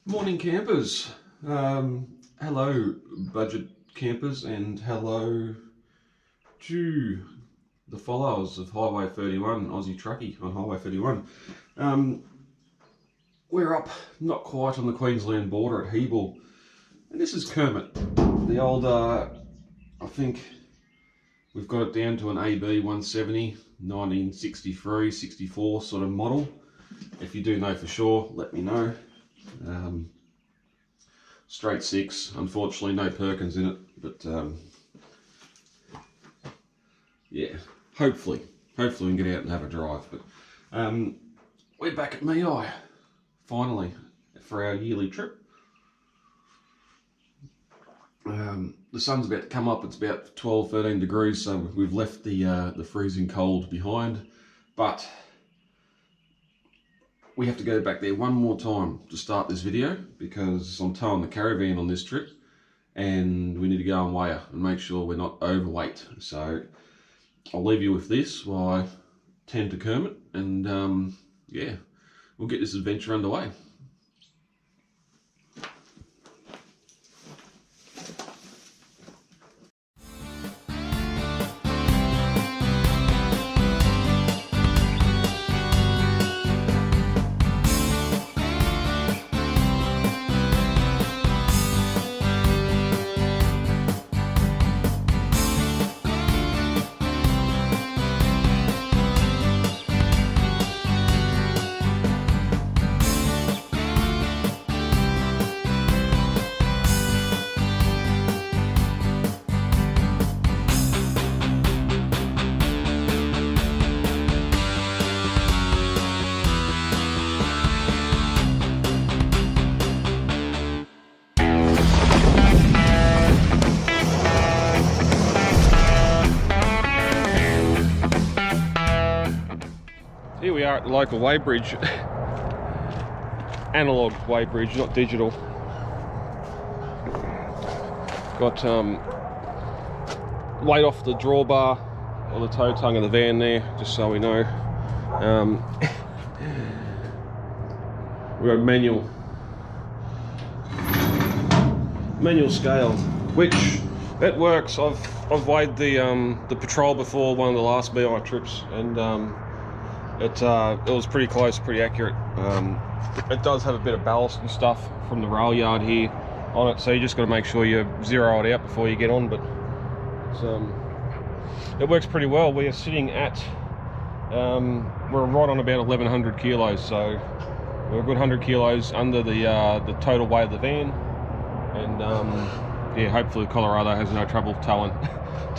Morning campers. Hello budget campers, and hello to the followers of Highway 31, Aussie Truckie on Highway 31. We're up not quite on the Queensland border at Hebel, and this is Kermit, the old, I think we've got it down to an AB 170, 1963, 64 sort of model. If you do know for sure, let me know. Straight six, unfortunately no Perkins in it, but yeah, hopefully we can get out and have a drive. But we're back at Mei, finally, for our yearly trip. The sun's about to come up. It's about 12-13 degrees, so we've left the freezing cold behind, but we have to go back there one more time to start this video because I'm towing the caravan on this trip and we need to go and weigh her and make sure we're not overweight. So I'll leave you with this while I tend to Kermit, and yeah, we'll get this adventure underway. Here we are at the local weighbridge, analog weighbridge, not digital. Got weight off the drawbar or the tow tongue of the van there, just so we know. We've got manual scale, which it works. I've weighed the patrol before one of the last BI trips, and it was pretty close, pretty accurate. It does have a bit of ballast and stuff from the rail yard here on it, so you just got to make sure you zero it out before you get on. But it works pretty well. We are sitting at we're right on about 1100 kilos, so we're a good 100 kilos under the total weight of the van, and yeah, hopefully Colorado has no trouble towing that.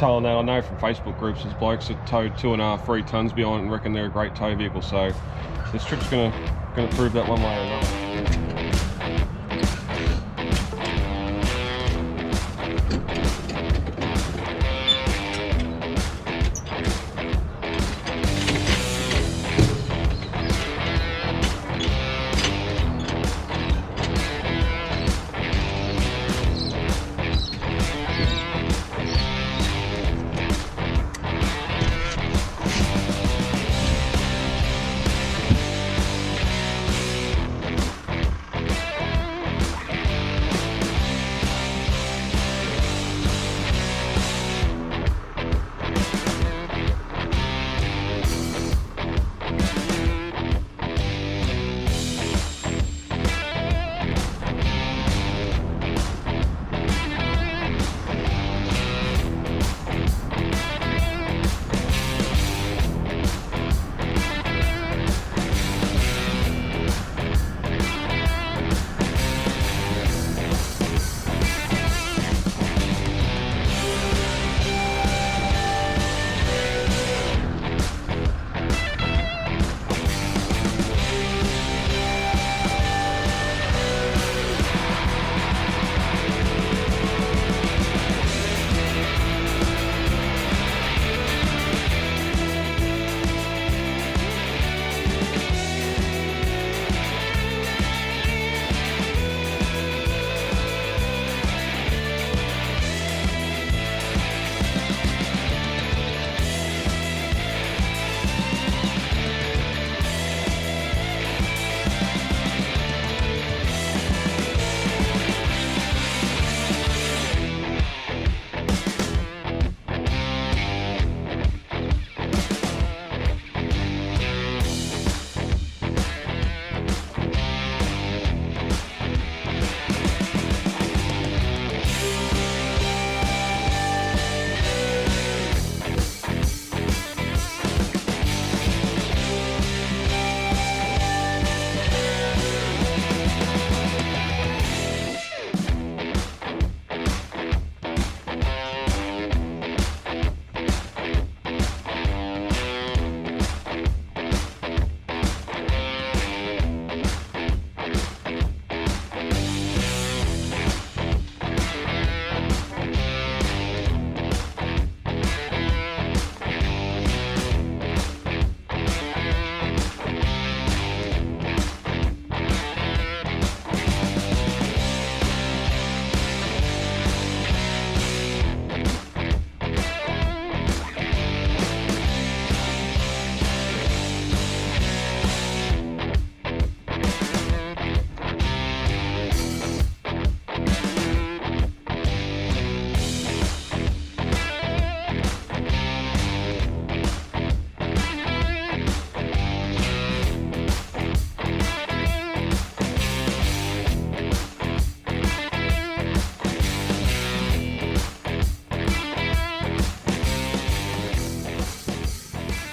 I know from Facebook groups there's blokes that towed 2.5, 3 tons behind and reckon they're a great tow vehicle, so this trip's gonna prove that one way or another.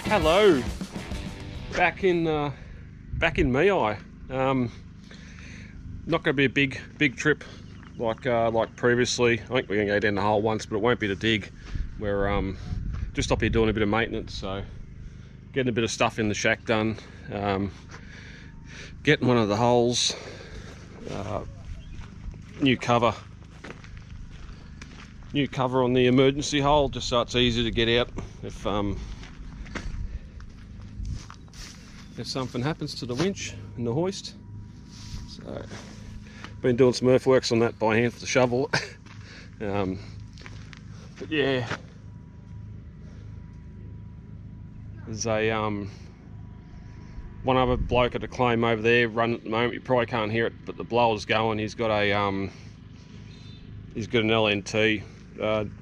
Hello, back in Mei. Not going to be a big trip like previously. I think we're going to go down the hole once, but it won't be to dig. We're just up here doing a bit of maintenance, so getting a bit of stuff in the shack done. Getting one of the holes, new cover on the emergency hole, just so it's easy to get out if something happens to the winch and the hoist. So been doing some earthworks on that by hand with the shovel. But yeah, there's a one other bloke at the claim over there running at the moment. You probably can't hear it, but the blower's going. He's got an LNT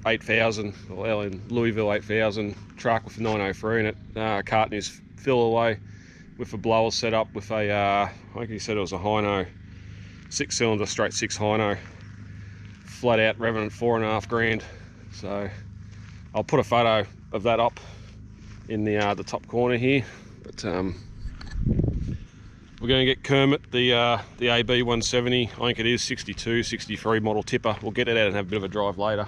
8000 or Louisville 8000 truck with a 903 in it, carting his fill away with a blower set up with a I think he said it was a Hino 6-cylinder straight 6 Hino, flat out revving at 4.5 grand. So I'll put a photo of that up in the top corner here. But we're going to get Kermit the AB 170, I think it is 62, 63 model tipper. We'll get it out and have a bit of a drive later.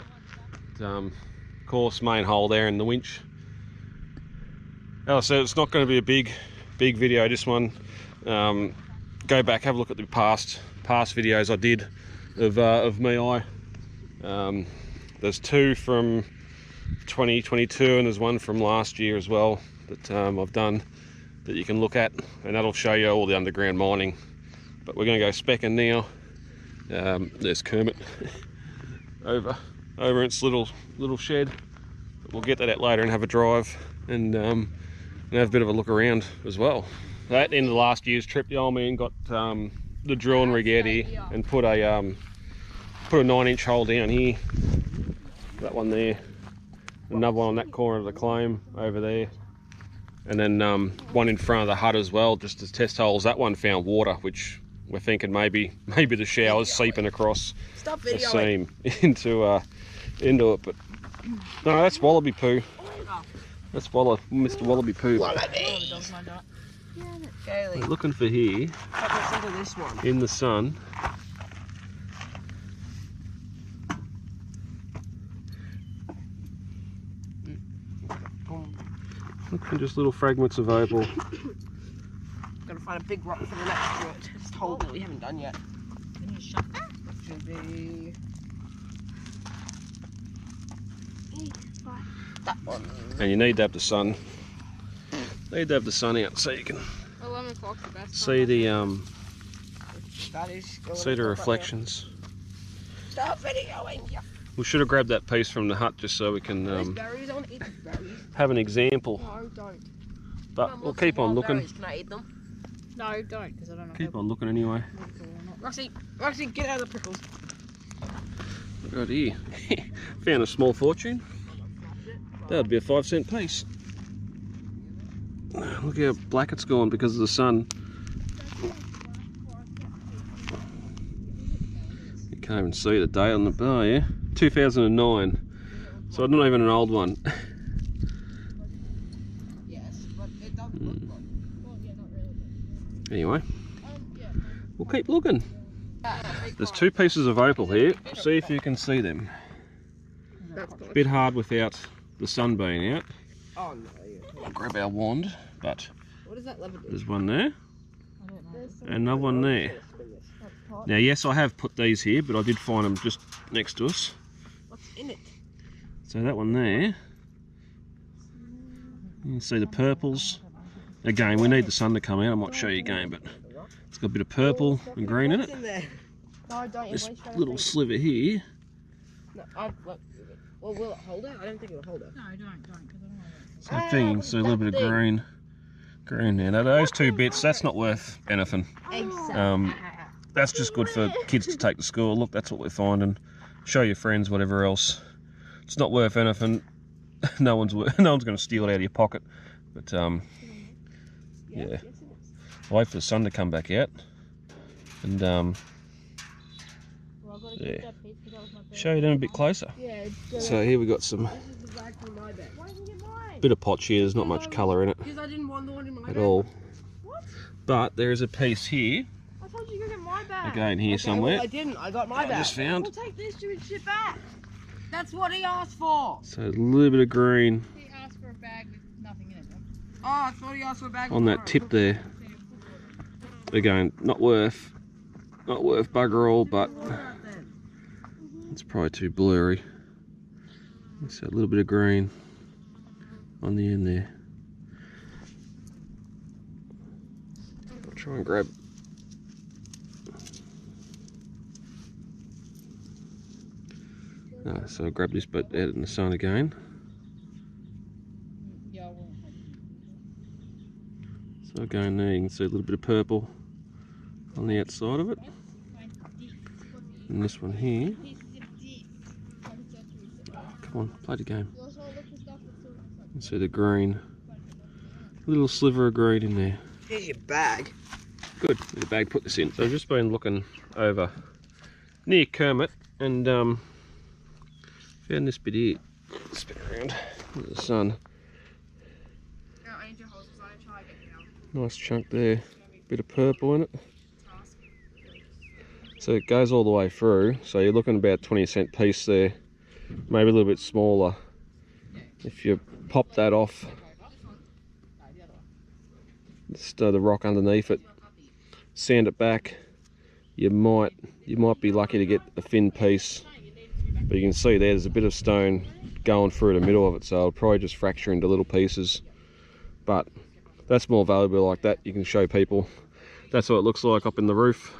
But, of course, main hole there in the winch. As I said, it's not going to be a big video, this one. Go back, have a look at the past videos I did of Mei. There's 2 from 2022 and there's 1 from last year as well that I've done that you can look at, and that'll show you all the underground mining. But we're going to go specking now. There's Kermit over in its little shed. But we'll get that out later and have a drive and have a bit of a look around as well. At the end of the last year's trip, the old man got the drilling rig out here and put a 9-inch hole down here. That one there, another one on that corner of the claim over there, and then one in front of the hut as well, just as test holes. That one found water, which we're thinking maybe the shower's seeping across the seam into it. But no, that's wallaby poo. That's Mr. Wallaby poo. We're looking for here in the sun. Looking just little fragments of opal. Gotta find a big rock for the next hole that we haven't done yet. Can you shut that? Should be that one. And you need to have the sun. Need to have the sun out so you can see the reflections. Stop videoing. We should have grabbed that piece from the hut just so we can have an example. No, don't. But we'll keep on looking. Can I eat them? No, don't, because I don't know. Keep on looking anyway. Roxy, get out of the prickles. Right here. Found a small fortune. That'd be a 5-cent piece. Look how black it's gone because of the sun. You can't even see the date on the bar, yeah? 2009. So not even an old one. Anyway, we'll keep looking. There's 2 pieces of opal here. See if you can see them. A bit hard without the sun being out. I'll grab our wand, but there's one there and another one there. Now, yes, I have put these here, but I did find them just next to us. What's in it? So that one there, you can see the purples. Again, we need the sun to come out. I might show you again, but it's got a bit of purple and green in it. This little sliver here. No, well, will it hold it? I don't think it will hold it. No, don't, because I don't want it. Same thing, you can see a little bit of green there. Now those 2 bits, that's not worth anything. That's just good for kids to take to school. Look, that's what we're finding. Show your friends, whatever else. It's not worth anything. No one's going to steal it out of your pocket. But yeah, I'll wait for the sun to come back out, and There. Show you them a bit closer. Yeah. So here we got some This is exactly my bed. Why didn't you get mine? bit of potch here. There's not much colour in it Because I didn't want the one in my at bed. all. What? But there is a piece here. I told you to go get my bag. Again here somewhere. Well, I didn't. I got my bag. I just found. We'll take this to his shit back. That's what he asked for. So a little bit of green He asked for a bag with nothing in it. Oh, I thought he asked for a bag. on that tip there. Again, not worth bugger all, but it's probably too blurry. So a little bit of green on the end there. I'll try and grab. So I'll grab this bit out in the sun again. Yeah, I won't. So again there you can see a little bit of purple on the outside of it. And this one here. Come on, play the game. You can see the green. Little sliver of green in there. Here's your bag. Good, with the bag, put this in. So I've just been looking over near Kermit and found this bit here. Spin around with the sun. Nice chunk there. Bit of purple in it. So it goes all the way through. So you're looking about 20-cent piece there. Maybe a little bit smaller. If you pop that off, just the rock underneath it, sand it back, you might be lucky to get a thin piece. But you can see there's a bit of stone going through the middle of it, so it'll probably just fracture into little pieces. But that's more valuable like that. You can show people. That's what it looks like up in the roof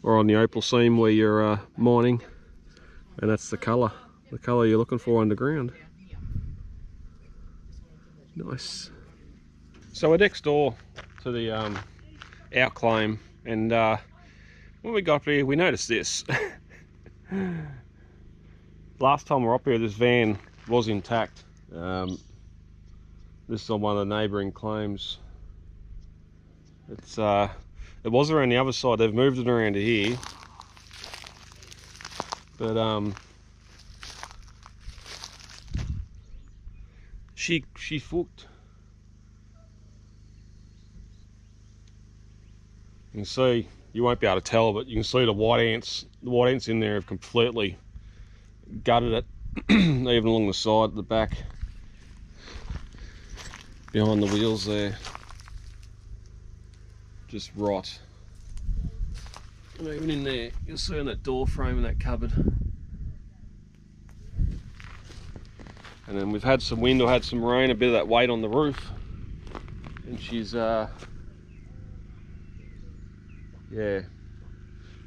or on the opal seam where you're mining, and that's the colour you're looking for underground. Nice. So we're next door to the our claim, and when we got up here we noticed this. Last time we were up here this van was intact. This is on one of the neighbouring claims. It was around the other side. They've moved it around to here, but she fucked. You can see, you won't be able to tell, but you can see the white ants in there have completely gutted it, even along the side, the back, behind the wheels there. Just rot. And even in there, you'll see on that door frame in that cupboard. And then we've had some wind or had some rain, a bit of that weight on the roof, and she's yeah,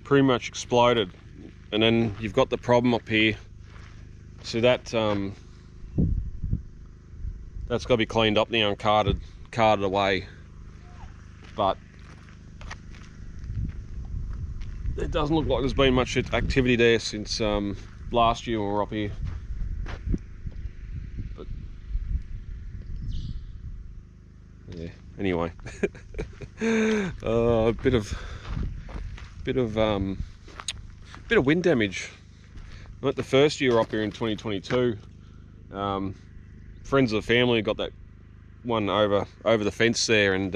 pretty much exploded. And then you've got the problem up here. So that that's got to be cleaned up now and carted away. But it doesn't look like there's been much activity there since last year when we were up here. But yeah, anyway, a bit of wind damage. Like the first year up here in 2022, friends of the family got that one over the fence there, and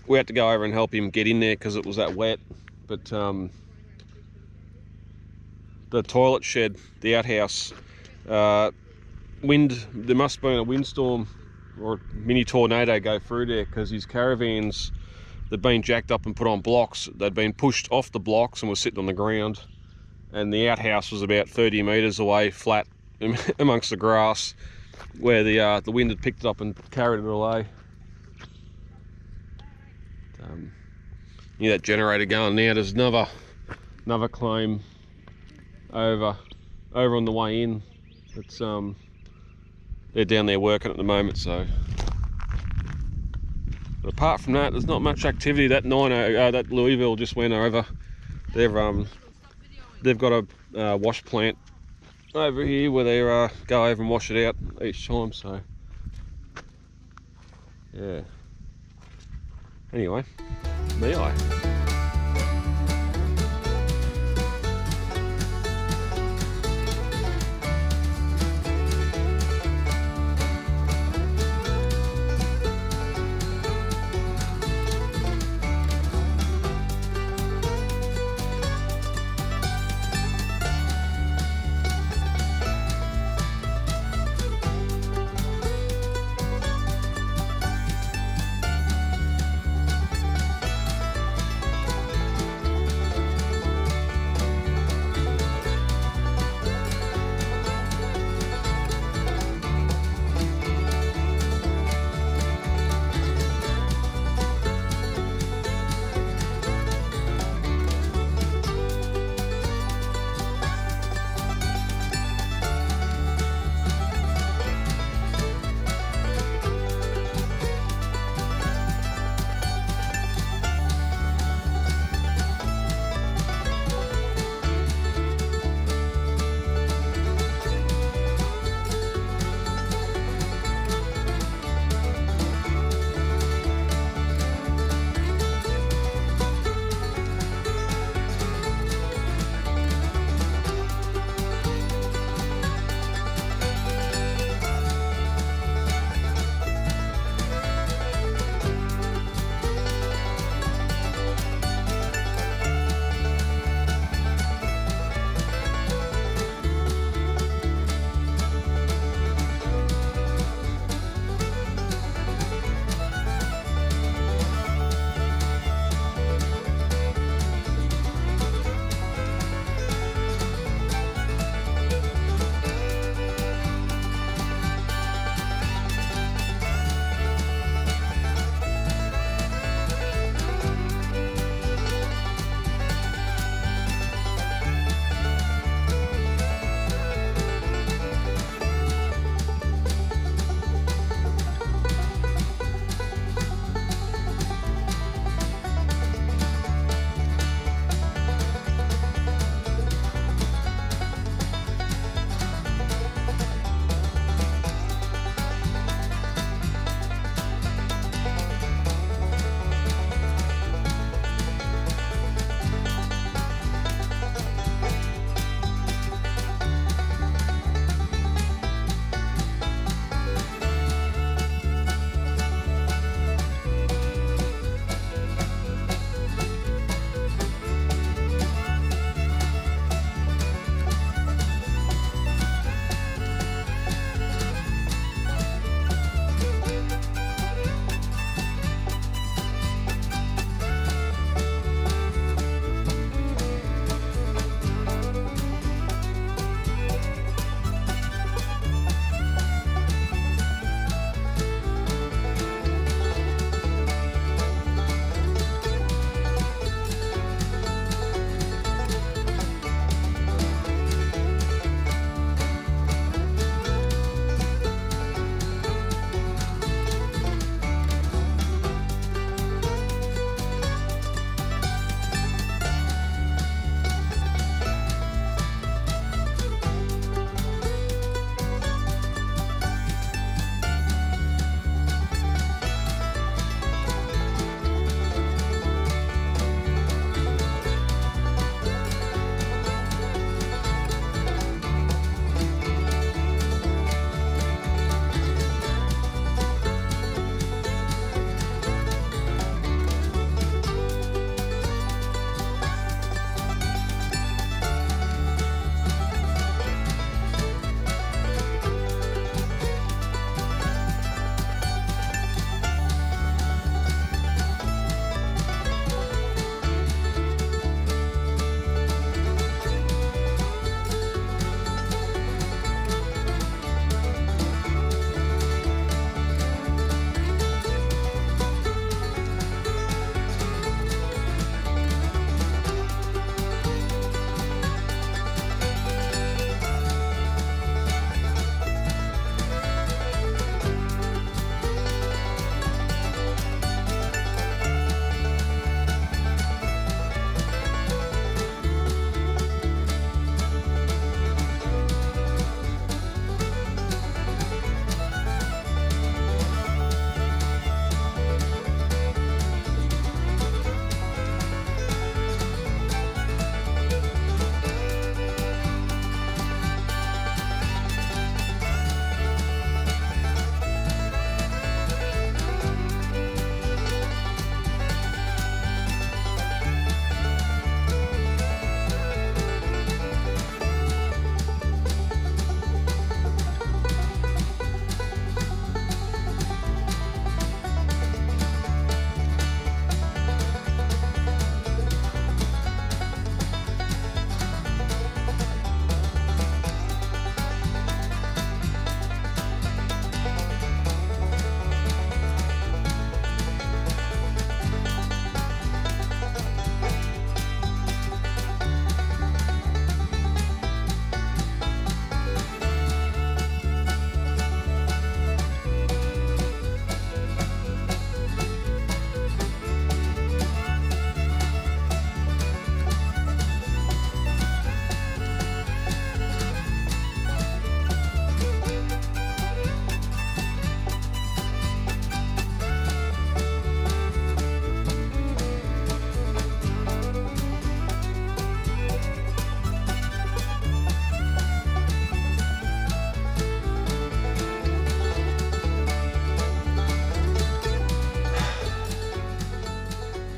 we had to go over and help him get in there because it was that wet. But the toilet shed, the outhouse, wind, there must have been a windstorm or a mini tornado go through there, because his caravans, they'd been jacked up and put on blocks. They'd been pushed off the blocks and were sitting on the ground, and the outhouse was about 30 metres away, flat amongst the grass, where the wind had picked it up and carried it away. Yeah, that generator going now. There's another claim over on the way in. It's they're down there working at the moment. So, but apart from that, there's not much activity. That that Louisville just went over. They've got a wash plant over here where they go over and wash it out each time. So yeah. Anyway, me.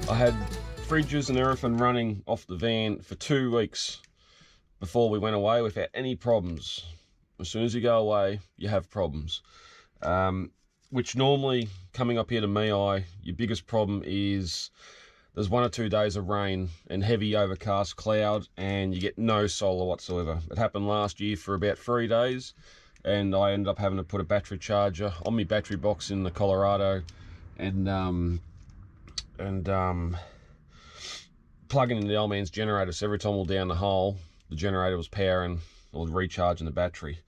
I had fridges and everything running off the van for 2 weeks before we went away without any problems. As soon as you go away, you have problems. Which normally, coming up here to Mei, your biggest problem is there's 1 or 2 days of rain and heavy overcast cloud and you get no solar whatsoever. It happened last year for about 3 days and I ended up having to put a battery charger on my battery box in the Colorado and plugging in the old man's generator, so every time we were down the hole, the generator was powering or recharging the battery.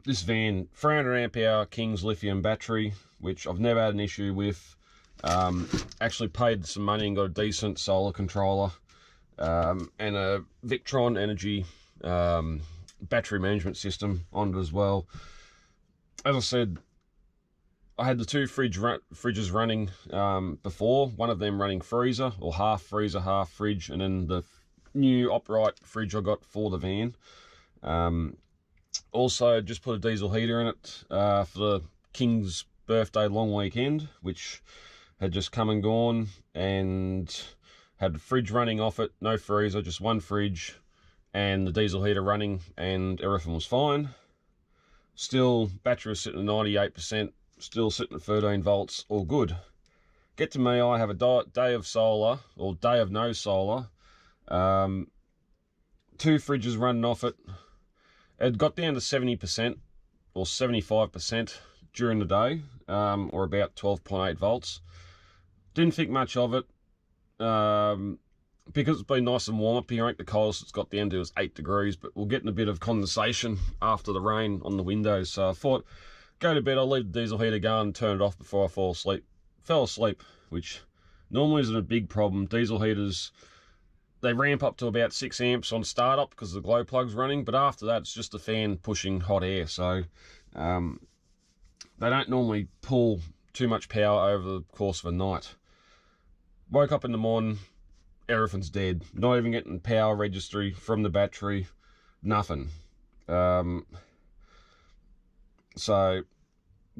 This van, 300 amp hour King's lithium battery, which I've never had an issue with. Actually paid some money and got a decent solar controller, and a Victron Energy battery management system on it as well. As I said, I had the 2 fridges running before, one of them running freezer, or half freezer, half fridge, and then the new upright fridge I got for the van. Also, just put a diesel heater in it for the King's birthday long weekend, which had just come and gone, and had the fridge running off it, no freezer, just one fridge, and the diesel heater running, and everything was fine. Still, battery was sitting at 98%, still sitting at 13 volts, all good. Get to me, I have a day of solar, or day of no solar, 2 fridges running off it. It got down to 70% or 75% during the day, or about 12.8 volts. Didn't think much of it, because it's been nice and warm up here. I think the coldest it's got down to is 8 degrees, but we're getting a bit of condensation after the rain on the windows. So I thought, go to bed, I'll leave the diesel heater going and turn it off before I fall asleep. Fell asleep, which normally isn't a big problem. Diesel heaters, they ramp up to about 6 amps on startup because the glow plug's running, but after that it's just the fan pushing hot air, so they don't normally pull too much power over the course of a night. Woke up in the morning, everything's dead. Not even getting power registry from the battery, nothing. So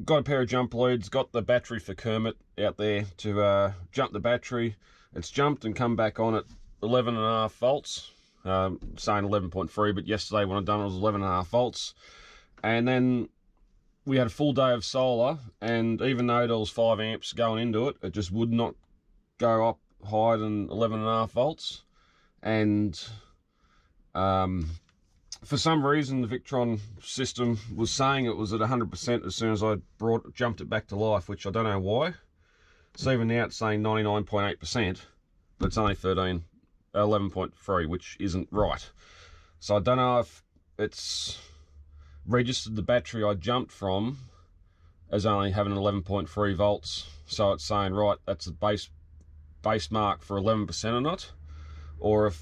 got a pair of jump leads, got the battery for Kermit out there to jump the battery. It's jumped and come back on at 11.5 volts, saying 11.3, but yesterday when I done it was 11.5 volts. And then we had a full day of solar, and even though there was 5 amps going into it, it just would not go up higher than 11.5 volts. And for some reason the Victron system was saying it was at 100% as soon as I jumped it back to life, which I don't know why. So even now it's saying 99.8%, but it's only 11.3, which isn't right. So I don't know if it's registered the battery I jumped from as only having 11.3 volts, so it's saying, right, that's a base mark for 11% or not, or if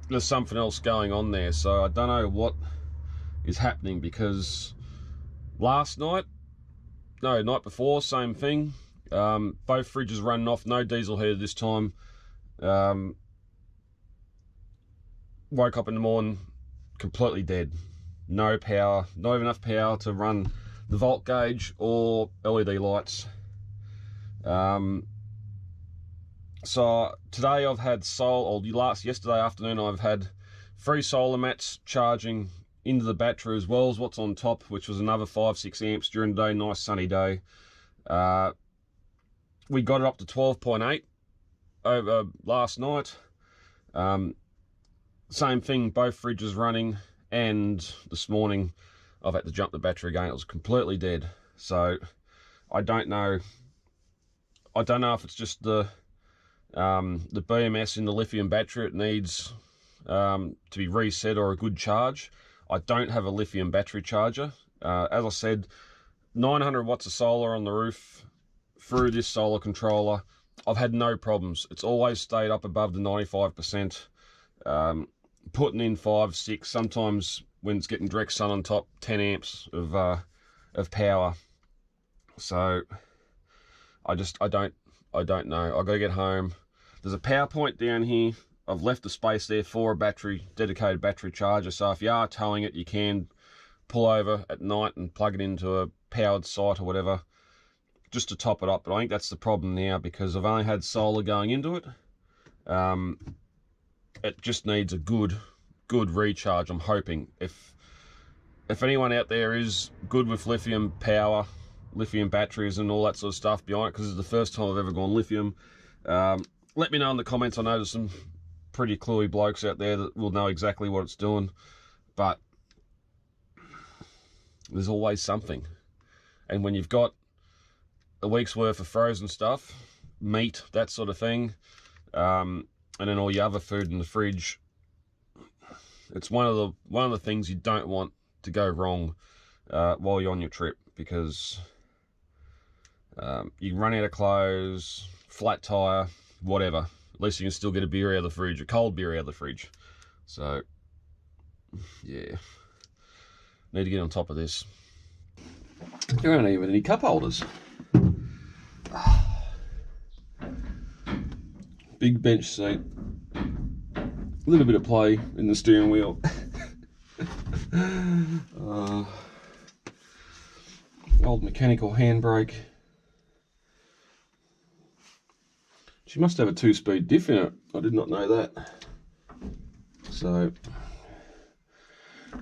there's something else going on there. So I don't know what is happening, because night before, same thing. Both fridges running off, no diesel heater this time. Woke up in the morning completely dead, no power, not even enough power to run the volt gauge or LED lights. So today I've had yesterday afternoon I've had 3 solar mats charging into the battery, as well as what's on top, which was another 5-6 amps during the day. Nice sunny day. We got it up to 12.8 over last night. Same thing, both fridges running, and this morning I've had to jump the battery again. It was completely dead. So I don't know if it's just the BMS in the lithium battery. It needs to be reset, or a good charge. I don't have a lithium battery charger. As I said, 900 watts of solar on the roof through this solar controller. I've had no problems. It's always stayed up above the 95%. Putting in 5, 6, sometimes when it's getting direct sun on top, 10 amps of power. So I don't know. I gotta get home. There's a power point down here. I've left the space there for a dedicated battery charger. So if you are towing it, you can pull over at night and plug it into a powered site or whatever. just to top it up. But I think that's the problem now, because I've only had solar going into it. It just needs a good recharge. I'm hoping if anyone out there is good with lithium power, lithium batteries and all that sort of stuff behind it, because it's the first time I've ever gone lithium, let me know in the comments. I know there's some pretty cluey blokes out there that will know exactly what it's doing, but there's always something. And when you've got a week's worth of frozen stuff, meat, that sort of thing, and then all your other food in the fridge, it's one of the things you don't want to go wrong while you're on your trip, because you run out of clothes, flat tire, whatever. At least you can still get a beer out of the fridge, a cold beer out of the fridge. So yeah, need to get on top of this. There aren't even any cup holders. Big bench seat, a little bit of play in the steering wheel. Old mechanical handbrake. She must have a 2-speed diff in it. I did not know that. So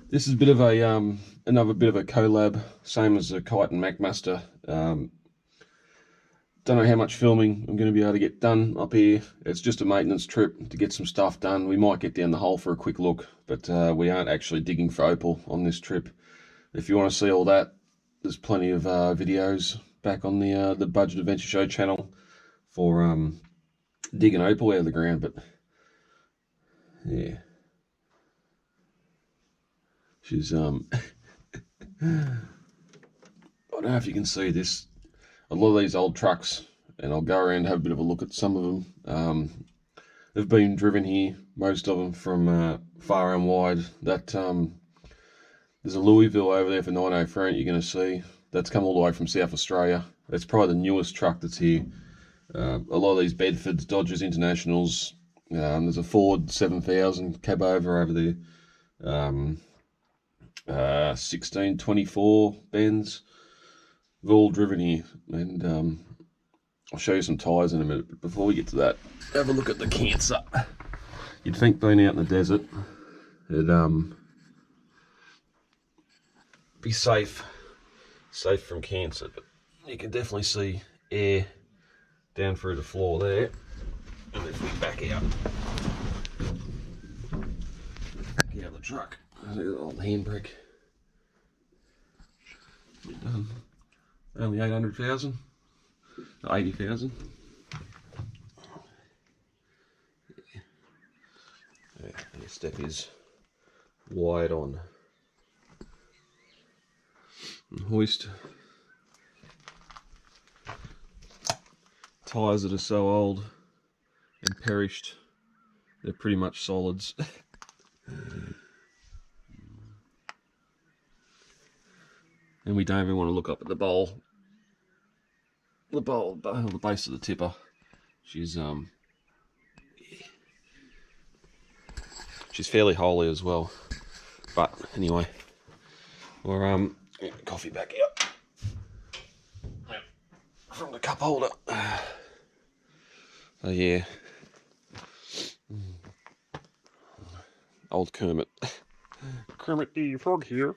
this is a bit of a another bit of a collab, same as the Kite and Macmaster. Don't know how much filming I'm going to be able to get done up here. It's just a maintenance trip to get some stuff done. We might get down the hole for a quick look, but we aren't actually digging for opal on this trip. If you want to see all that, there's plenty of videos back on the Budget Adventure Show channel for digging opal out of the ground. But yeah, she's I don't know if you can see this. A lot of these old trucks, and I'll go around and have a bit of a look at some of them. They've been driven here, most of them from far and wide. That there's a Louisville over there for 903 you're going to see. That's come all the way from South Australia. That's probably the newest truck that's here. A lot of these Bedfords, Dodgers, Internationals. There's a Ford 7000 cab over there. 1624 Benz. They've all driven here, and I'll show you some tyres in a minute. But before we get to that, have a look at the cancer. You'd think being out in the desert, it'd be safe from cancer, but you can definitely see air down through the floor there. And if we back out of the truck, on the handbrake, done. Only 800,000, 80,000. Yeah, the step is wide on. And hoist. Tyres that are so old and perished, they're pretty much solids. And we don't even want to look up at the bowl. The base of the tipper. She's fairly holy as well. But anyway, we're coffee back out from the cup holder. So yeah, old Kermit. Kermit the Frog here.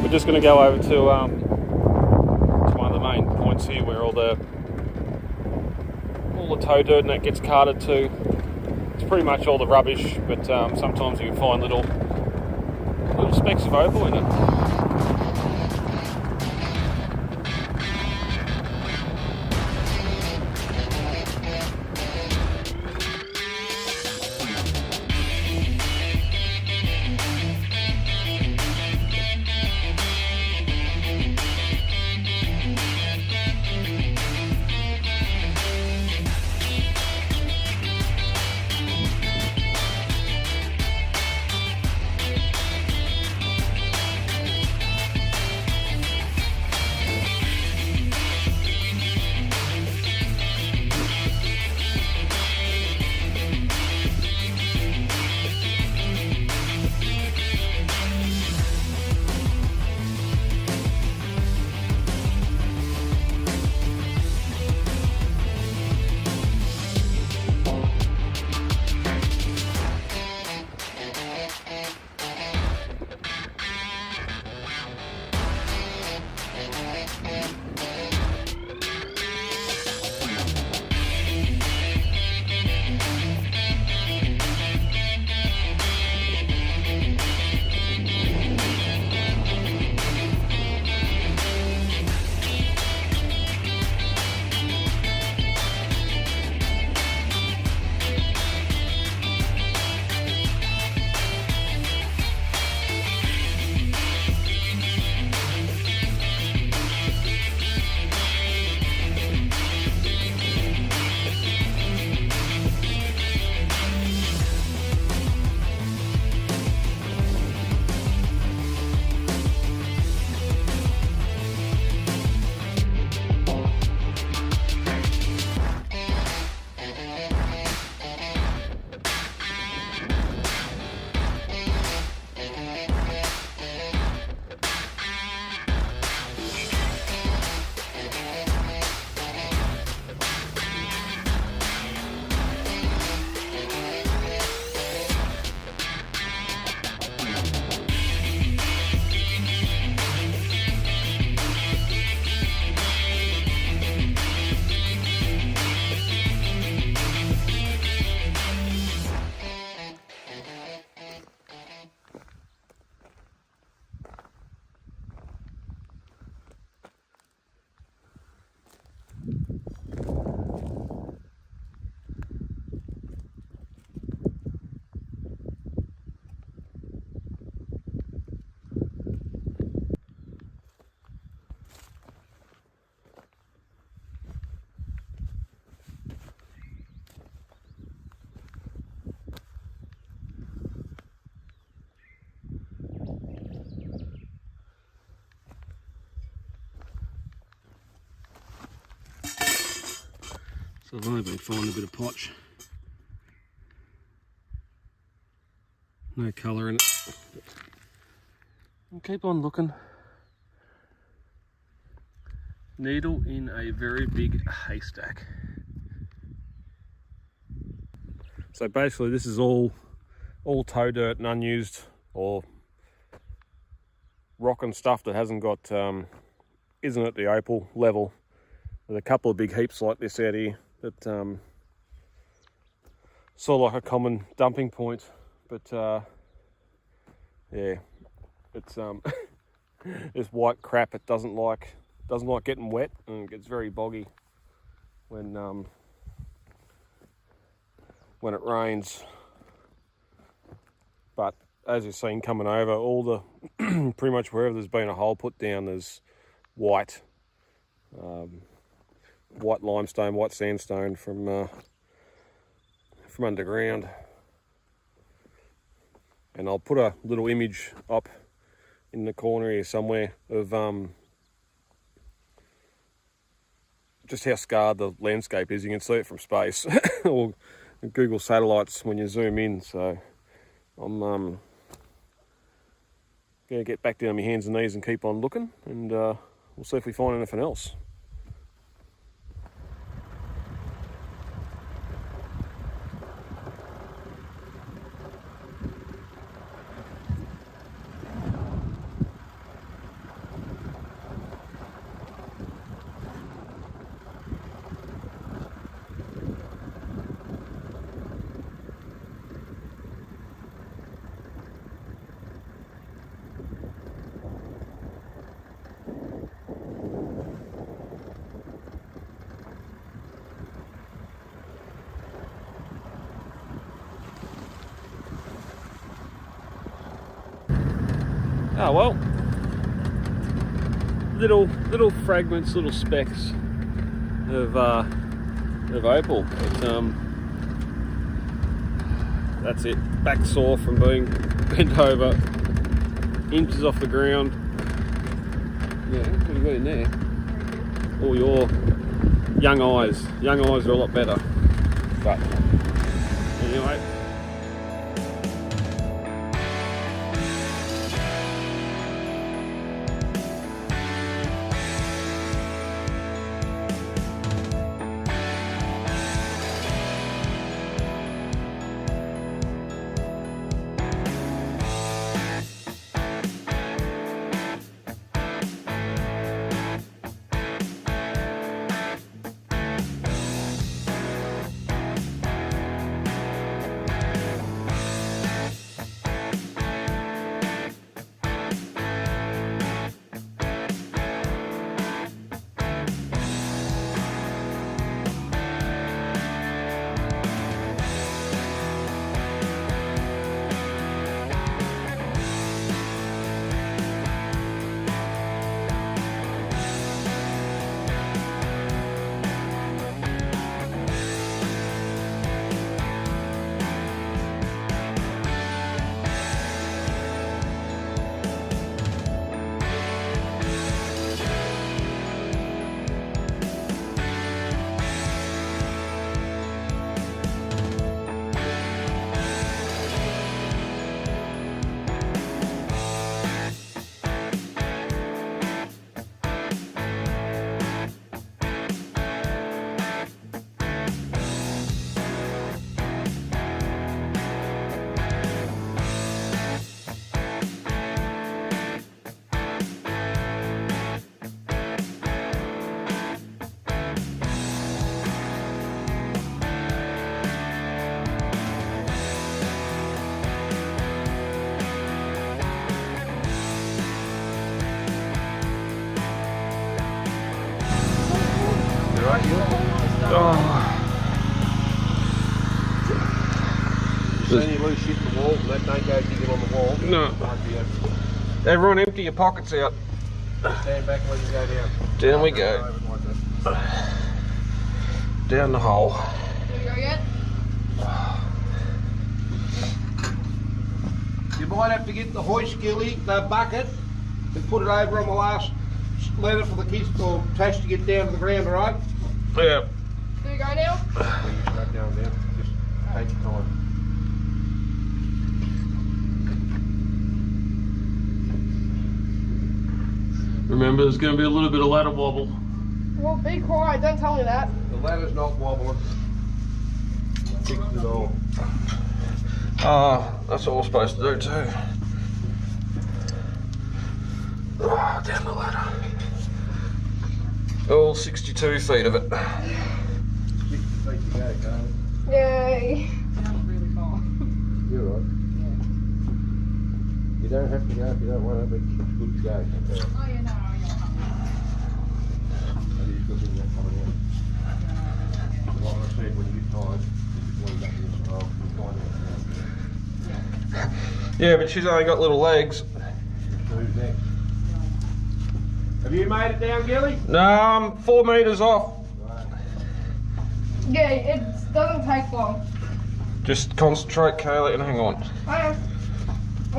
We're just going to go over to one of the main points here where all the tow dirt and that gets carted to. It's pretty much all the rubbish, but sometimes you can find little specks of opal in it. So I've only been finding a bit of potch. No colour in it. And keep on looking. Needle in a very big haystack. So basically this is all toe dirt and unused or rock and stuff that hasn't got, isn't at the Opal level. There's a couple of big heaps like this out here that sort of like a common dumping point, but yeah, it's this white crap. It doesn't like getting wet, and it gets very boggy when it rains. But as you've seen coming over, all the pretty much wherever there's been a hole put down, there's white limestone, white sandstone from underground. And I'll put a little image up in the corner here somewhere of just how scarred the landscape is. You can see it from space or Google satellites when you zoom in. So I'm going to get back down on my hands and knees and keep on looking, and we'll see if we find anything else. Oh well, little fragments, little specks of opal. But, that's it. Back sore from being bent over, inches off the ground. Yeah, what have you got in there? Oh, your young eyes. Young eyes are a lot better. But anyway. There's any loose shit in the wall, and that don't go digging on the wall. No. Everyone empty your pockets out. Stand back and let you go down. Down we go. Down the hole. There you go yet? You might have to get the hoist skilly, the bucket, and put it over on the last ladder for the kids or Tash to get down to the ground, alright? Yeah. Do we go now? When you start down there, just take your time. Remember, there's going to be a little bit of ladder wobble. Well, be quiet. Don't tell me that. The ladder's not wobbling. Fixed it all. That's what we're supposed to do too. Down the ladder. All 62 feet of it. 60 feet to go, Carly. Yay. Sounds really far. You're right. You don't have to go if you don't want to, but it's good to go. Oh yeah, no, That is good when you're coming in. Like I said, when you get tired, you just lean back in the stroll, you find out. Yeah, but she's only got little legs. Who's next? Have you made it down, Gilly? No, I'm 4 meters off. Right. Yeah, it doesn't take long. Just concentrate, Kaylee, and hang on. I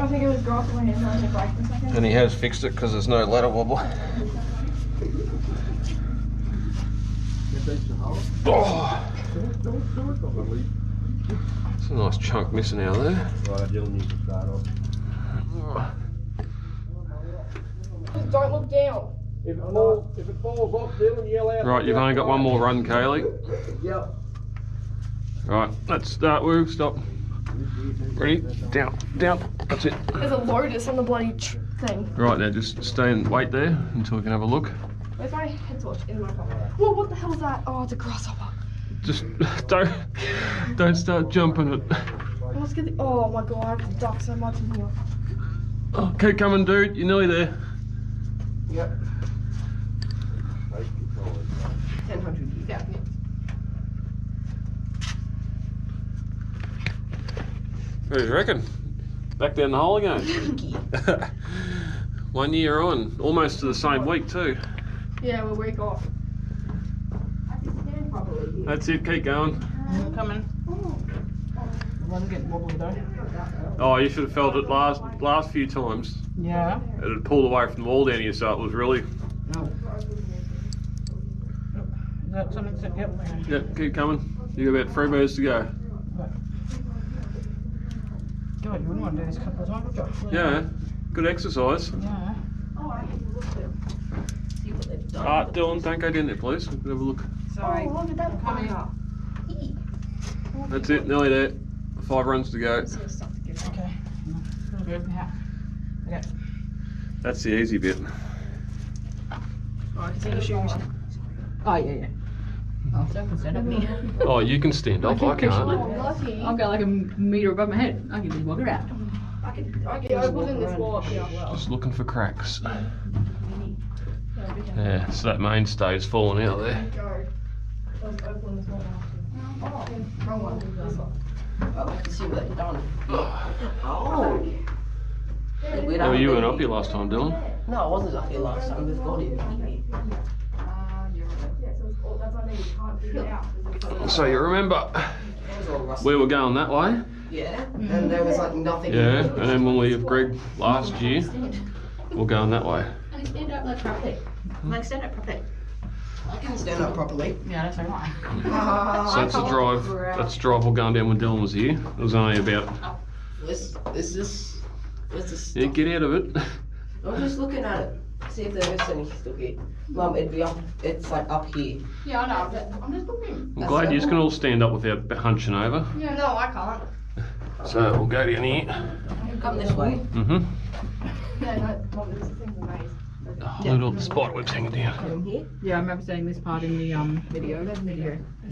think it was grass in my hands. I had to break for a second. And he has fixed it because there's no ladder wobble. Get these to hold. Oh, Don't probably. it's a nice chunk missing out there. Right, Dylan, you can start off. Just don't look down. If it falls off, Dylan, yell out. Right, you've only got one more run, Kaylee. Yep. Right, let's start. Woo, stop. Ready? Down, down. That's it. There's a lotus on the bloody thing. Right, now just stay and wait there until we can have a look. Where's my head torch? In my pocket. Whoa, what the hell is that? Oh, it's a grasshopper. Just don't start jumping it. Let's get the. Oh my god, I have to duck so much in here. Oh, keep coming, dude. You're nearly there. Yep. Take your time. 1000 years out. What do you reckon? Back down the hole again. 1 year on, almost to the same week too. Yeah, we're week off. I can stand properly here. That's it. Keep going. I'm coming. The one's getting wobbly though. Oh, you should have felt it last few times. Yeah. It had pulled away from the wall down here, so it was really. No. Is that something? Yep. Yep. Keep coming. You got about 3 meters to go. God, you wouldn't want to do this a couple of times, would you? Yeah. Good exercise. Yeah. Oh, I can look at them. See what they've done. Dylan, don't go down there, please. We can have a look. Sorry. Oh, look at that Coming. fire. That's it. Nearly there. 5 runs to go. Okay. Good. Yeah. Okay. That's the easy bit. Oh, I can see the shoes. Oh yeah. Oh, so I can stand up here. Oh, you can stand up. I can't. Lucky. I've got like a meter above my head. I can just walk around. I was in this wall up here. Just looking for cracks. Yeah, so that mainstay is falling out there. Go. Let's open this one. Oh, wrong one. This one. Oh, I can see what they've done. Oh. Oh, you weren't up here last time, Dylan. No, I wasn't up here last time. We've got it. So you remember we were going that way? Yeah, and there was like nothing. Yeah, and then when we have Greg last year, we're going that way. And stand up like properly. Like stand up properly. I can stand up properly. Yeah, that's right. So that's the drive. That's the drive we're going down when Dylan was here. It was only about. Let's just. Yeah, get out of it. I'm just looking at it. See if there is any still here. Mum, it'd be up. It's like up here. Yeah, I know. I'm just looking. I'm glad you can all stand up without hunching over. Yeah, no, I can't. So we'll go down here. Come this way. Mm-hmm. Yeah, no, Mum, this thing's amazing. Oh, look at all the spider webs hanging down. Come here. Yeah, I remember seeing this part in the video.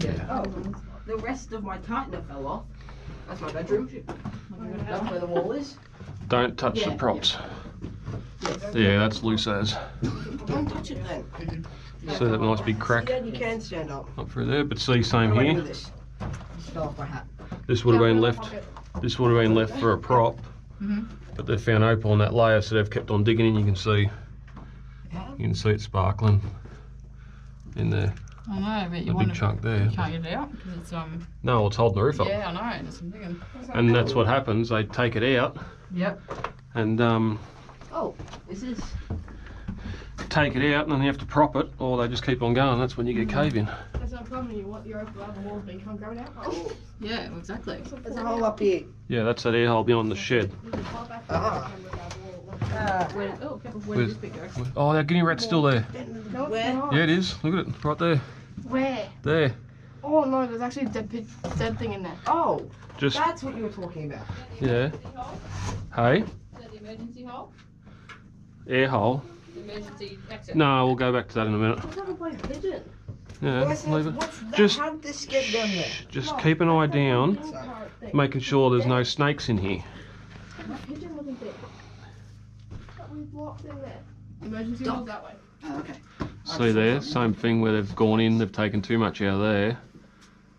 Yeah. Oh, the rest of my tightener fell off. That's my bedroom. That's where the wall is. Don't touch the props. Yes. Yeah, that's loose as. Don't touch it then. See that nice big crack Yeah, you can stand up. up through there, but see, same Away here. with this. Just fell off my hat. This would have been left. This would have been left for a prop, but they found opal on that layer, so they've kept on digging in. You can see it sparkling in there. I know, but you A want big chunk there. You can't get it out because it's No, it's holding the roof up, Yeah, I know. There's some digging. and that's what happens. They take it out Yep. and Oh, this is. take it out, and then you have to prop it, or they just keep on going. That's when you get cave in. There's no problem. You want your open out the walls, but you can't grab it out. Oh. Yeah, exactly. There's a hole up here. Yeah, that's that air hole behind the shed. Ah. Where did this bit go? Oh, that guinea rat's still there. Where? Yeah, it is. Look at it, right there. Where? There. Oh no, there's actually a dead thing in there. Oh, Just. that's what you were talking about. Yeah. Hey. Is that the emergency hole? Air hole. The emergency exit? No, we'll go back to that in a minute. What's that bloody pigeon? Yeah, leave it. What's that? Just- How did this get down there? Just keep an eye down, making sure there's no snakes in here. That pigeon looking thing. That we've locked in there. Emergency hole that way. Oh, okay. See there, same thing where they've gone in, they've taken too much out of there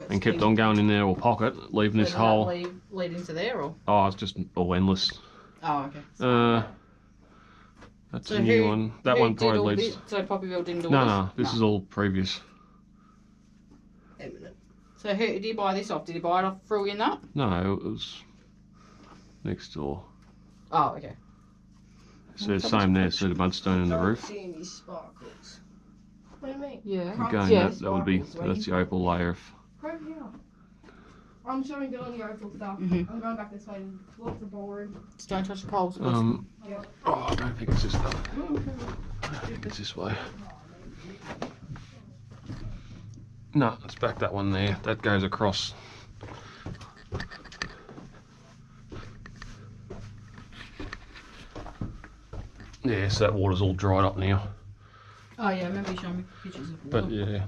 and kept on going in their little pocket, leaving this hole. Lead into there or? Oh, it's just all endless. Oh, okay. That's So a new who- one. That who one did all probably leads. this? So Poppyville didn't do No, all no, this is all previous. Wait a minute. So who did he buy this off? Did he buy it off through in that? No, it was next door. Oh, okay. So the same there, so the mudstone in the roof. See any sparkles. What do you mean? Yeah. Again, Yeah. that would be, that's the opal layer. Right here. I'm showing Dylan the opal stuff. Mhm. I'm going back this way and lock the ballroom. Just don't touch the poles. Oh, Yep. I don't think it's this way. I think it's this way. No, it's back that one there. That goes across. Yeah, so that water's all dried up now. Oh yeah, I remember you showing me pictures of water. But yeah,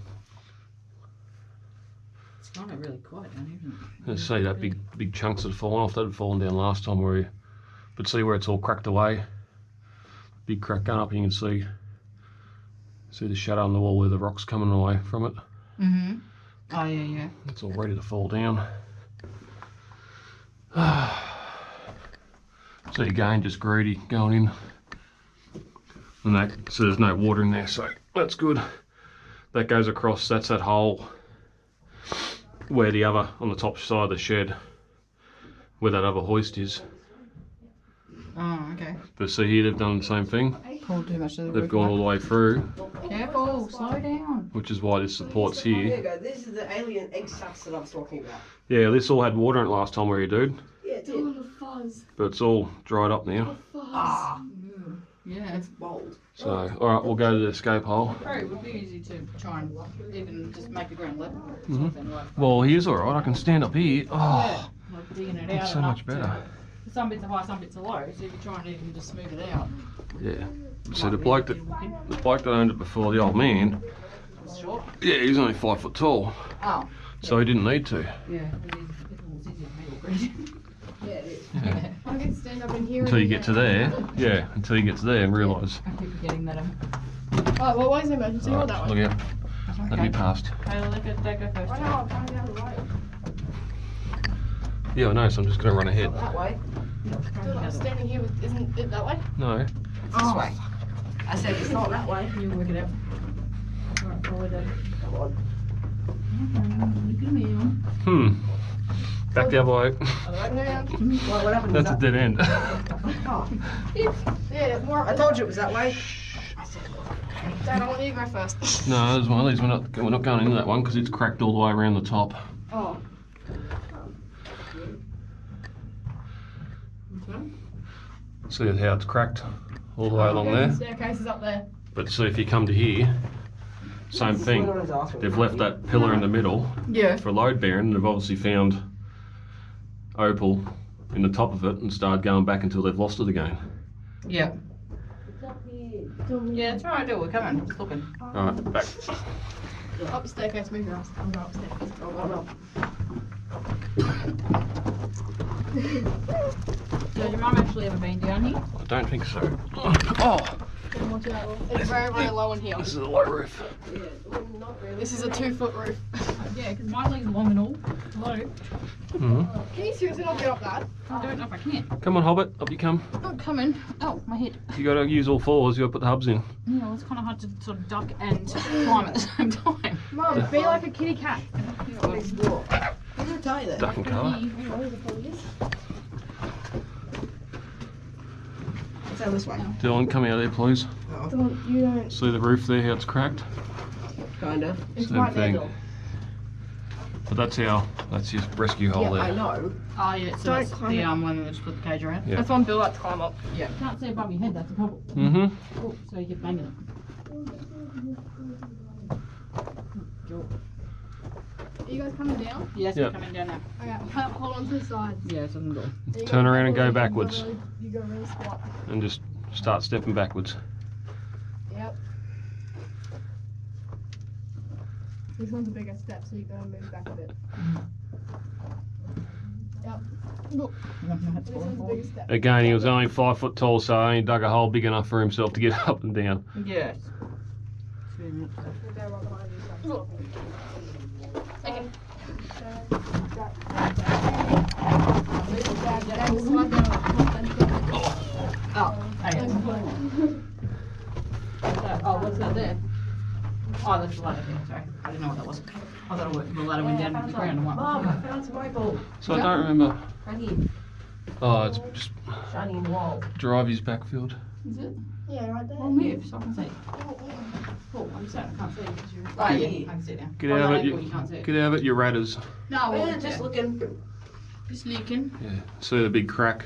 It's kind of really quiet down here, isn't it? you see that big chunks that had fallen off. That had fallen down last time where you, but see where it's all cracked away. Big crack going up, and you can see the shadow on the wall where the rock's coming away from it. Mm-hmm. Oh yeah, yeah. It's all ready to fall down. So again, just greedy going in. And that, so there's no water in there, so that's good. That goes across, that's that hole where the other, on the top side of the shed, where that other hoist is. Oh, okay. But see here, they've done the same thing. Pulled too much of the They've roof gone all away. the way through, Careful, slow down. which is why this supports There here. you go. This is the alien egg sacs that I was talking about. Yeah, this all had water in it last time where you dude, Yeah, it did. The fuzz. but it's all dried up now. Fuzz. Ah, Yeah. it's bold. So, alright, we'll go to the escape hole. Probably would be easy to try and even just make the ground level. Mhm. Anyway. Well, here's alright, I can stand up here. Oh, Like digging it that's out so enough much better. Some bits are high, some bits are low. So if you try and even just smooth it out. Yeah. So the bloke that owned it before, the old man, It's short. yeah, he's only 5 foot tall, Oh. so he didn't need to. Yeah. It's easier for me to breathe. Yeah, it is. I can stand up in here. Until you get to there, yeah, until you get to there and realise. I keep forgetting that I'm. Oh, well, why is the emergency hole that Look way? out, that'd be past. Okay, well, they go first. I know, I'm trying to get out of the way. Yeah, I know, so I'm just going to run ahead. That way. Dude, I'm standing here with, isn't it that way? No, It's this way. I said it's not that way. You work it out. Alright, forward then. Come on. Look at me. Back the other way. Well, what happened? That's a dead end. Oh, Yeah, there's more. I told you it was that way. Dad, I want you to go first. No, there's one of these, we're not going into that one because it's cracked all the way around the top. Oh. See how it's cracked all the way along Okay, there? the staircase is up there. But see if you come to here, same thing. They've left that pillar in the middle Yeah. for load bearing, and they've obviously found opal in the top of it and started going back until they've lost it again. Yeah. Yeah, that's right. We're coming. Just looking. Alright, back. Up the staircase, move your ass. I'm going upstairs. So your mum actually ever been down here? I don't think so. Oh, It's very, very low in here. this is a low roof. This is a 2-foot roof. Yeah, because my leg's long and all. Low. Can you seriously not get up that? I don't know if I can. Come on, Hobbit, up you come. I'm coming. Oh, my head. You gotta use all fours, you gotta put the hubs in. Yeah, well, it's kind of hard to sort of duck and climb at the same time. Mum, be like a kitty cat. Next door. I'm gonna tell you that. Duck and cover. Let's go this way. Dylan, come out there, please. You don't. See the roof there, how it's cracked? Kind of. It's Same right there, thing. Bill. But that's your rescue hole Yeah, there. I know. Oh yeah, so Don't that's climb the it. one that just put the cage around. Yeah. That's one Bill likes to climb up. Yeah. Can't see above your head, that's the problem. Mm-hmm. Oh, so you keep banging it. Are you guys coming down? Yes, Yep. we're coming down now. Okay, hold on to the side. Yeah, it's on the door. There you Turn go. around and go You backwards. You go really squat. And just start stepping backwards. Yep. This one's a bigger step, so you gotta move back a bit. Yep. Look, this one's a bigger step. Again, he was only 5 foot tall, so I only dug a hole big enough for himself to get up and down. Yes. We'll go right behind you, so I'm Okay. Oh, okay. Oh, what's that there? Oh, that's the ladder there, sorry. I didn't know what that was. I thought the ladder went down to the ground and what? Mom, I found some Opal. So I don't remember. Right here. Oh, it's just Shiny in the wall. Drivey's backfield. Is it? Yeah, right there. Well, move so I can see. Oh, I'm sorry, I can't see because you're. Oh, yeah, I can see now. Get From out that of it, angle, you can't see it. get out of it, you ratters. No, well, Just looking. Just looking. Yeah, see the big crack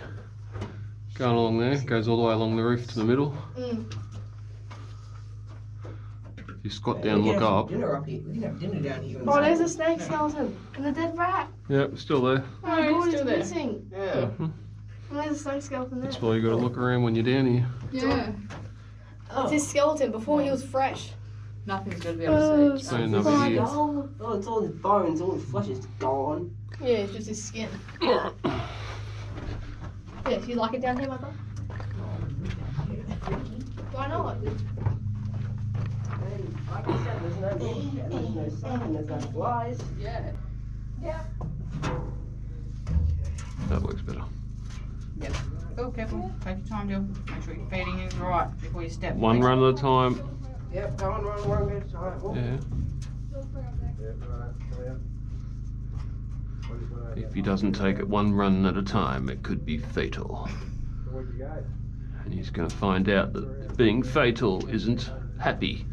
going along there? Goes all the way along the roof to the middle. Mm. If you squat down, look up. Dinner up here. We can have dinner down here. Oh, there's a snake skeleton and a dead rat. Yep, still there. Oh my it's god, it's still there. missing. Yeah. And there's a snake skeleton there. That's why you got to look around when you're down here. Yeah. It's his skeleton before he was fresh. Nothing's going to be able to see. So another fine. here. Oh, it's all his bones, all his flesh is gone. Yeah, it's just his skin. Yeah, do you like it down here, Michael? Why not? And like I said, there's no bullshit, there's no sun, there's no flies. Yeah. That works better. Oh, careful. Take your time, Jill. Make sure you're feeding him right before you step. One run at a time. Yep, go on, run, go, sorry. Oh. Yeah. If he doesn't take it one run at a time, it could be fatal. And he's going to find out that being fatal isn't happy.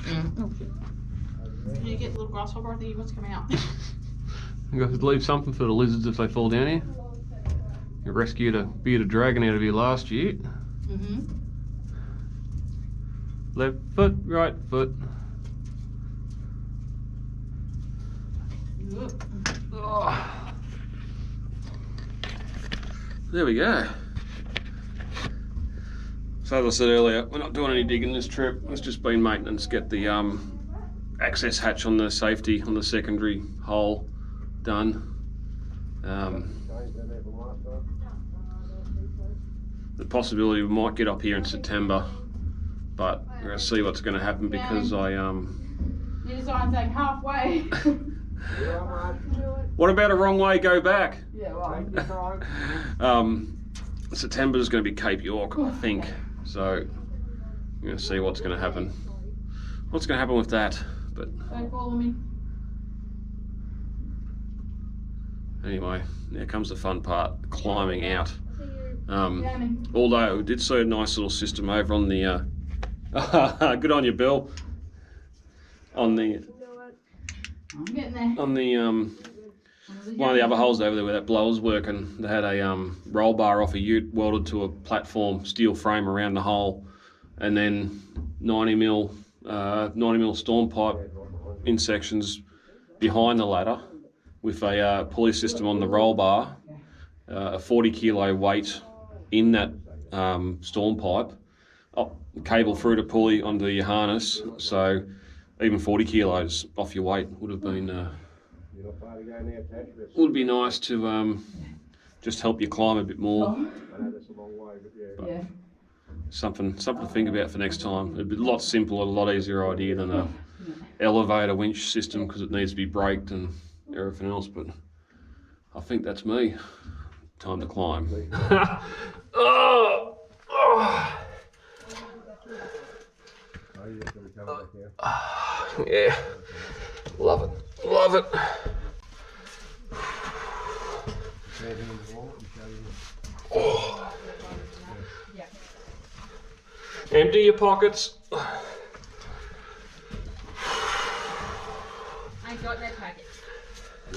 Did you get the little grasshopper? I think he wants to come out. You got to leave something for the lizards if they fall down here. You rescued a bearded dragon out of here last year. Mm-hmm. Left foot, right foot. Oh. There we go. So as I said earlier, we're not doing any digging this trip. It's just been maintenance. Get the access hatch on the safety on the secondary hole done. The possibility we might get up here in September, but we're going to see what's going to happen because I You decide to take halfway. What about a wrong way go back? Yeah, well, September is going to be Cape York, I think. So I'm going to see what's going to happen. What's going to happen with that? But Don't follow me. anyway, there comes the fun part: climbing out. Although we did see a nice little system over on the. Good on you, Bill. On the I'm getting there. on the one of the other holes over there where that blower's working, they had a roll bar off a ute welded to a platform steel frame around the hole, and then 90mm storm pipe in sections behind the ladder with a pulley system on the roll bar, a 40 kilo weight in that storm pipe, cable through to pulley onto your harness, so even 40 kilos off your weight would have been would be nice to just help you climb a bit more. Yeah. Something to think about for next time. It'd be a lot simpler, a lot easier idea than a elevator winch system because it needs to be braked and everything else. But I think that's me. Time to climb. Yeah, love it, love it. Oh. Empty your pockets. I got that packet.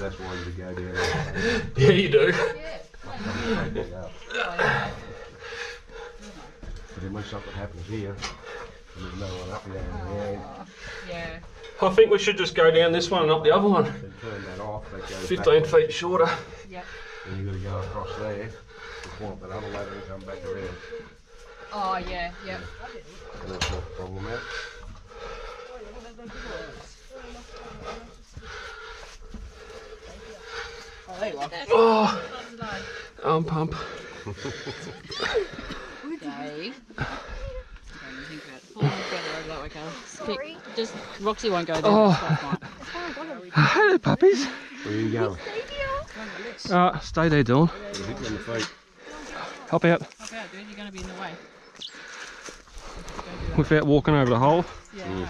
That's why you go down there. Yeah, you do. Take that up. But then when something happens here, and there's no one up here, and Yeah. I think we should just go down this one and up the other one. then turn that off, that goes 15 back, feet shorter. Yep. and you've got to go across there, to climb up that other ladder and come back around. Oh, yeah, yep. And that's not the problem out. Oh, there you are. Oh, arm pump. Dave. Sorry. Just Roxy won't go there. Oh. That's fine. Hello, puppies. Where are you going? Stay there, Dawn. You hit me on the feet. Hop out Hop out, dude. You're going to be in the way. without walking over the hole. Yeah.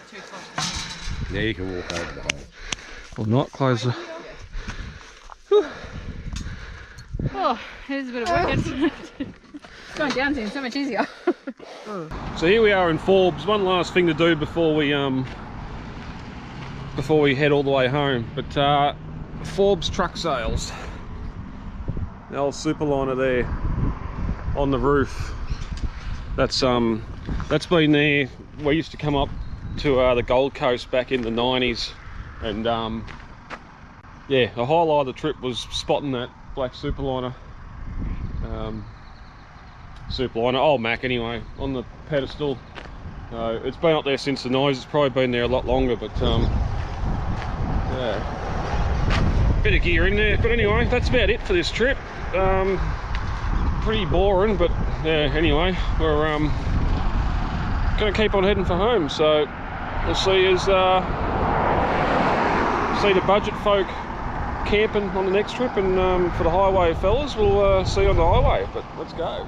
Too close. Now you can walk over the hole. Or not, close the... Oh, it is a bit of work. Going down seems so much easier. So here we are in Forbes. One last thing to do before we head all the way home. But Forbes truck sales. The old superliner there on the roof. That's been there. We used to come up to the Gold Coast back in the 90s, and yeah, the highlight of the trip was spotting that black superliner. Old Mac anyway, on the pedestal. It's been up there since the 90s. It's probably been there a lot longer, but yeah, bit of gear in there. But anyway, that's about it for this trip. Pretty boring, but yeah, anyway, we're gonna keep on heading for home. So we'll see the budget folk camping on the next trip, and for the highway fellas, we'll see you on the highway. But let's go.